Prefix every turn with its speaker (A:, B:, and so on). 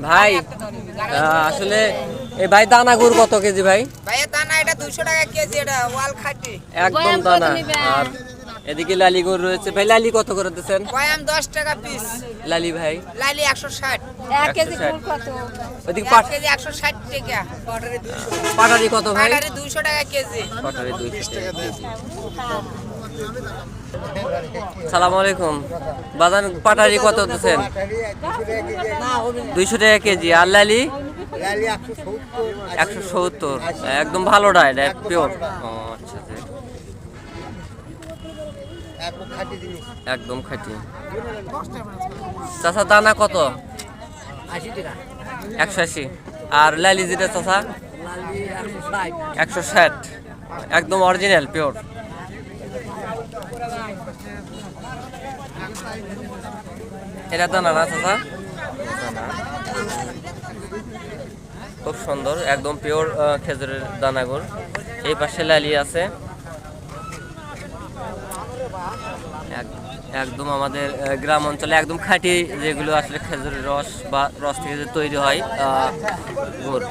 A: ভাই আসলে এই ভাই দানা গুড় কত কেজি ভাই?
B: ভাই দানা এটা 200 টাকা কেজি, এটা ওয়াল খাঁটি
A: একদম দানা। আর এদিকে লালি গুড় রয়েছে ভাই, লালি কত করে দিচ্ছেন?
B: বয়াম 10 টাকা পিস।
A: লালি ভাই
B: লালি 160।
C: 1 কেজি গুড় কত?
A: ওদিকে
B: 1 কেজি 160 টাকা। পাটারি 200।
A: পাটারি কত ভাই?
B: পাটারি 200 টাকা কেজি।
A: পাটারি 200 টাকা কেজি। সালামু আলাইকুম। বাজান পাটারি কত দিচ্ছেন? 200 টাকা কেজি। আর লালি? 170। একদম ভালো ডাইট, পিওর। ও আচ্ছা আচ্ছা, একদম খাঁটি। চাচা দানা কত? 180। আর লালি যেটা চাচা? 160। একদম অরিজিনাল পিওর। এটা দানা না চাচা? খুব সুন্দর, একদম পিওর খেজুরের দানাগুলো। এই পাশে লালি আছে, একদম আমাদের গ্রাম অঞ্চলে একদম খাঁটি, যেগুলো আসলে খেজুরের রস বা রস থেকে যে তৈরি হয় গুড়।